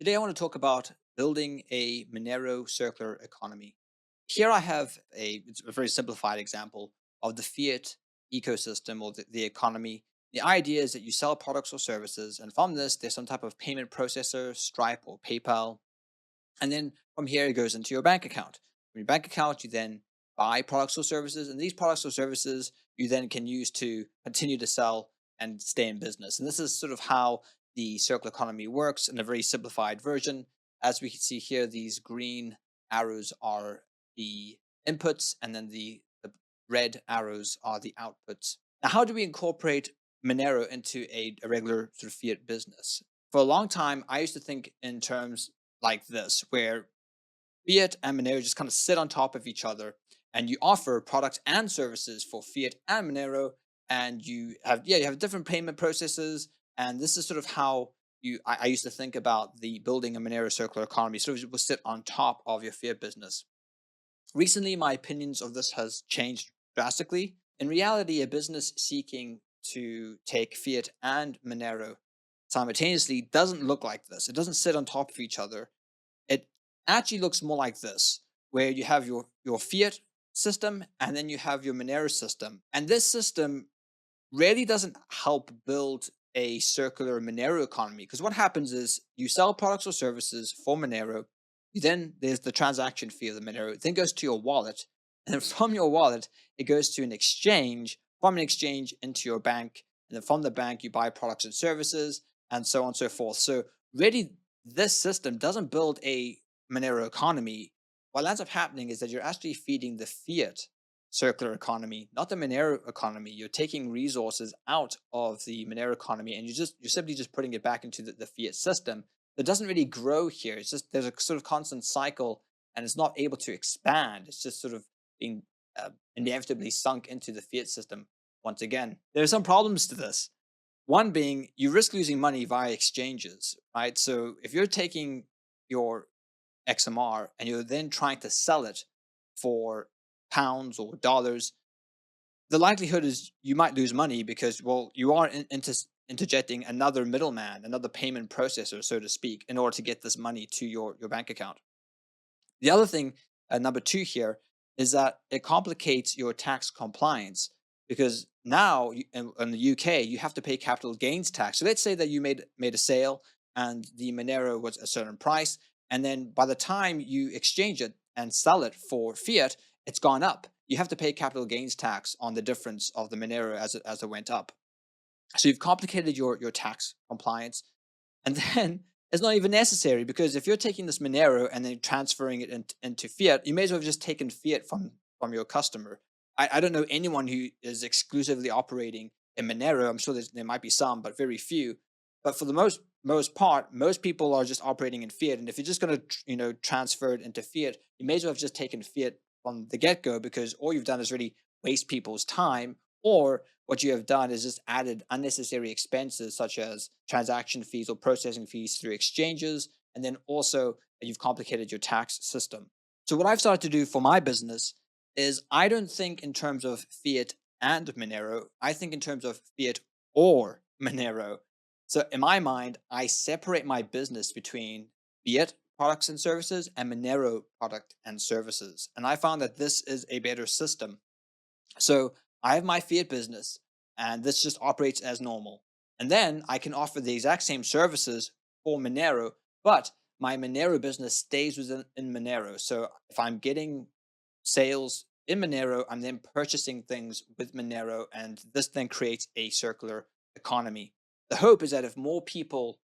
Today, I want to talk about building a Monero circular economy. Here, I have it's a very simplified example of the fiat ecosystem or the economy. The idea is that you sell products or services, and from this, there's some type of payment processor, Stripe or PayPal. And then from here, it goes into your bank account. From your bank account, you then buy products or services, and these products or services you then can use to continue to sell and stay in business. And this is sort of how the circular economy works in a very simplified version. As we can see here, these green arrows are the inputs, and then the red arrows are the outputs. Now, how do we incorporate Monero into a regular sort of fiat business? For a long time, I used to think in terms like this, where fiat and Monero just kind of sit on top of each other, and you offer products and services for fiat and Monero, and you have different payment processes, and this is sort of how I used to think about the building a Monero circular economy. Sort of will sit on top of your fiat business. Recently, my opinions of this has changed drastically. In reality, a business seeking to take fiat and Monero simultaneously doesn't look like this. It doesn't sit on top of each other. It actually looks more like this, where you have your fiat system and then you have your Monero system. And this system really doesn't help build a circular Monero economy, because what happens is you sell products or services for Monero. Then there's the transaction fee of the Monero. It then goes to your wallet. And then from your wallet, it goes to an exchange, from an exchange into your bank. And then from the bank, you buy products and services, and so on and so forth. So, really, this system doesn't build a Monero economy. What ends up happening is that you're actually feeding the fiat circular economy, not the Monero economy. You're taking resources out of the Monero economy, and you're simply just putting it back into the fiat system. It doesn't really grow here. It's just there's a sort of constant cycle, and it's not able to expand. It's just sort of being inevitably sunk into the fiat system once again. There are some problems to this. One being you risk losing money via exchanges, right? So if you're taking your XMR and you're then trying to sell it for pounds or dollars, the likelihood is you might lose money because, well, you are interjecting another middleman, another payment processor, so to speak, in order to get this money to your bank account. The other thing, number two here, is that it complicates your tax compliance, because now in the UK you have to pay capital gains tax. So let's say that you made a sale and the Monero was a certain price, and then by the time you exchange it and sell it for fiat, it's gone up. You have to pay capital gains tax on the difference of the Monero as it went up. So you've complicated your tax compliance, and then it's not even necessary, because if you're taking this Monero and then transferring it into fiat, you may as well have just taken fiat from your customer. I don't know anyone who is exclusively operating in Monero. I'm sure there might be some, but very few. But for the most part, most people are just operating in fiat. And if you're just going to transfer it into fiat, you may as well have just taken fiat from the get go, because all you've done is really waste people's time, or what you have done is just added unnecessary expenses such as transaction fees or processing fees through exchanges. And then also you've complicated your tax system. So, what I've started to do for my business is I don't think in terms of fiat and Monero, I think in terms of fiat or Monero. So, in my mind, I separate my business between fiat products and services and Monero product and services. And I found that this is a better system. So I have my fiat business, and this just operates as normal. And then I can offer the exact same services for Monero, but my Monero business stays within in Monero. So if I'm getting sales in Monero, I'm then purchasing things with Monero, and this then creates a circular economy. The hope is that if more people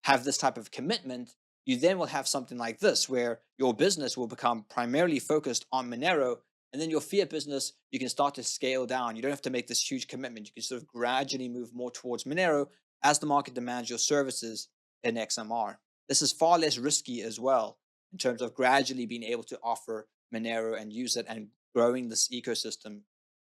have this type of commitment, you then will have something like this, where your business will become primarily focused on Monero, and then your fiat business, you can start to scale down. You don't have to make this huge commitment. You can sort of gradually move more towards Monero as the market demands your services in XMR. This is far less risky as well, in terms of gradually being able to offer Monero and use it and growing this ecosystem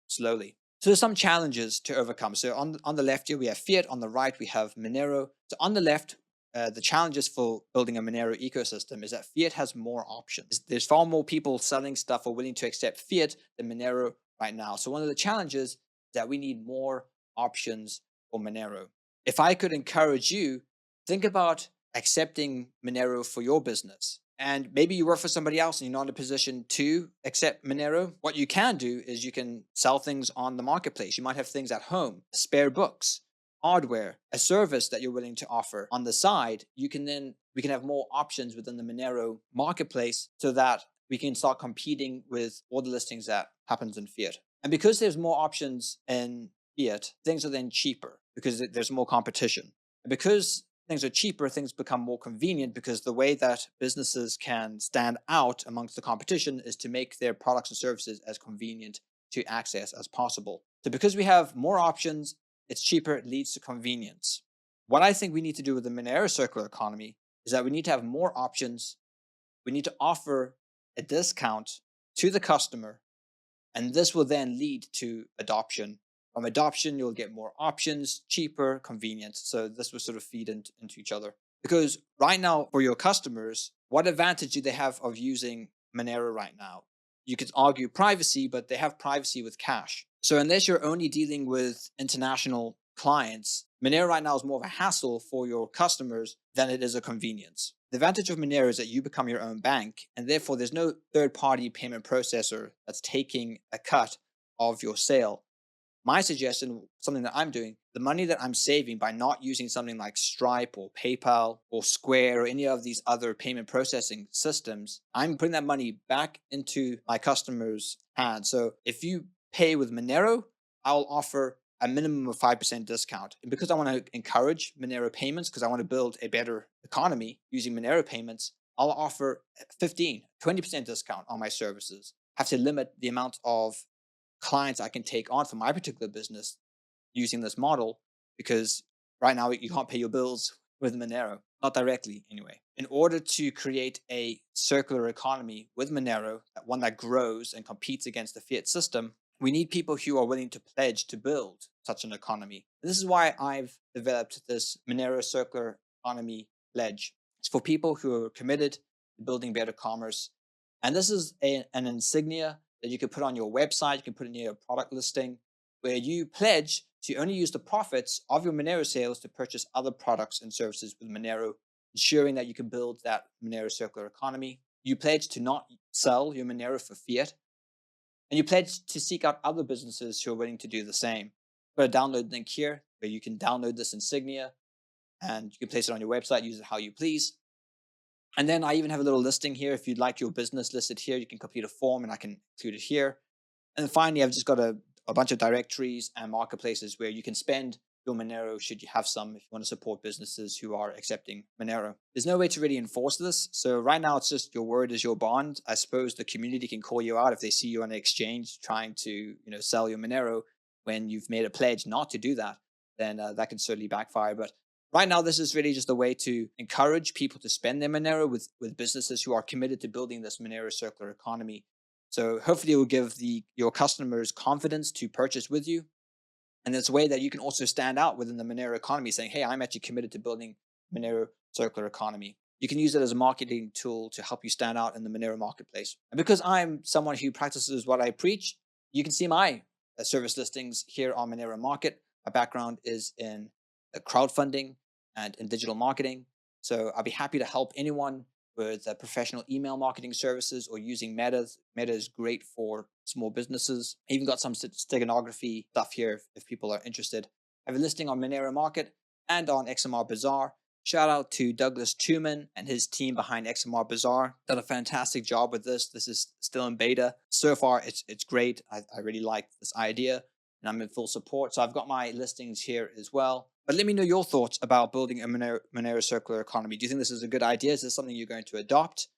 slowly. So there's some challenges to overcome. So on the left here, we have fiat. On the right, we have Monero. So on the left, the challenges for building a Monero ecosystem is that fiat has more options. There's far more people selling stuff or willing to accept fiat than Monero right now. So one of the challenges is that we need more options for Monero. If I could encourage you, think about accepting Monero for your business. And maybe you work for somebody else and you're not in a position to accept Monero. What you can do is you can sell things on the marketplace. You might have things at home, spare books, hardware, a service that you're willing to offer on the side. We can have more options within the Monero marketplace so that we can start competing with all the listings that happens in fiat. And because there's more options in fiat, things are then cheaper because there's more competition. And because things are cheaper, things become more convenient because the way that businesses can stand out amongst the competition is to make their products and services as convenient to access as possible. So because we have more options, it's cheaper, it leads to convenience. What I think we need to do with the Monero circular economy is that we need to have more options. We need to offer a discount to the customer, and this will then lead to adoption. From adoption, you'll get more options, cheaper, convenient. So this will sort of feed into each other. Because right now, for your customers, what advantage do they have of using Monero right now? You could argue privacy, but they have privacy with cash. So unless you're only dealing with international clients, Monero right now is more of a hassle for your customers than it is a convenience. The advantage of Monero is that you become your own bank, and therefore there's no third party payment processor that's taking a cut of your sale. My suggestion, something that I'm doing, the money that I'm saving by not using something like Stripe or PayPal or Square or any of these other payment processing systems, I'm putting that money back into my customers' hands. So if you pay with Monero, I'll offer a minimum of 5% discount. And because I want to encourage Monero payments, because I want to build a better economy using Monero payments, I'll offer 15, 20% discount on my services. I have to limit the amount of clients I can take on for my particular business using this model because right now you can't pay your bills with Monero, not directly anyway. In order to create a circular economy with Monero, one that grows and competes against the fiat system, we need people who are willing to pledge to build such an economy. And this is why I've developed this Monero circular economy pledge. It's for people who are committed to building better commerce. And this is an insignia that you can put on your website, you can put it near your product listing, where you pledge to only use the profits of your Monero sales to purchase other products and services with Monero, ensuring that you can build that Monero circular economy. You pledge to not sell your Monero for fiat, and you pledge to seek out other businesses who are willing to do the same. I've got a download link here where you can download this insignia and you can place it on your website, use it how you please. And then I even have a little listing here. If you'd like your business listed here, you can complete a form and I can include it here. And then finally, I've just got a bunch of directories and marketplaces where you can spend your Monero should you have some if you want to support businesses who are accepting Monero. There's no way to really enforce this. So right now it's just your word is your bond. I suppose the community can call you out if they see you on an exchange trying to, sell your Monero when you've made a pledge not to do that, then that can certainly backfire. But right now, this is really just a way to encourage people to spend their Monero with businesses who are committed to building this Monero circular economy. So hopefully it will give your customers confidence to purchase with you. And it's a way that you can also stand out within the Monero economy saying, hey, I'm actually committed to building Monero circular economy. You can use it as a marketing tool to help you stand out in the Monero marketplace. And because I'm someone who practices what I preach, you can see my service listings here on Monero Market. My background is in crowdfunding and in digital marketing. So I'll be happy to help anyone with professional email marketing services or using Meta. Meta is great for small businesses. I even got some steganography stuff here if people are interested. I have a listing on Monero Market and on XMR Bazaar. Shout out to Douglas Tuman and his team behind XMR Bazaar. Done a fantastic job with this. This is still in beta. So far, it's great. I really like this idea and I'm in full support. So I've got my listings here as well. But let me know your thoughts about building a Monero circular economy. Do you think this is a good idea? Is this something you're going to adopt?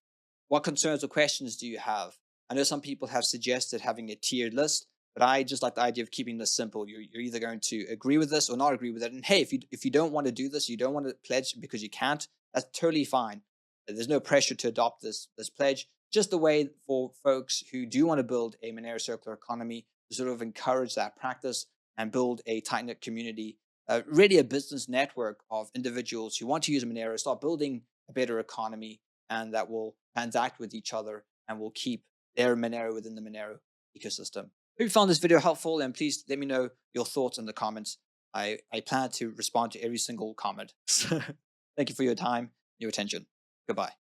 What concerns or questions do you have? I know some people have suggested having a tiered list, but I just like the idea of keeping this simple. You're either going to agree with this or not agree with it. And hey, if you don't want to do this, you don't want to pledge because you can't, that's totally fine. There's no pressure to adopt this pledge. Just a way for folks who do want to build a Monero circular economy to sort of encourage that practice and build a tight-knit community, really a business network of individuals who want to use Monero, start building a better economy, and that will transact with each other and will keep their Monero within the Monero ecosystem. Hope you found this video helpful, and please let me know your thoughts in the comments. I plan to respond to every single comment. Thank you for your time. your attention. Goodbye.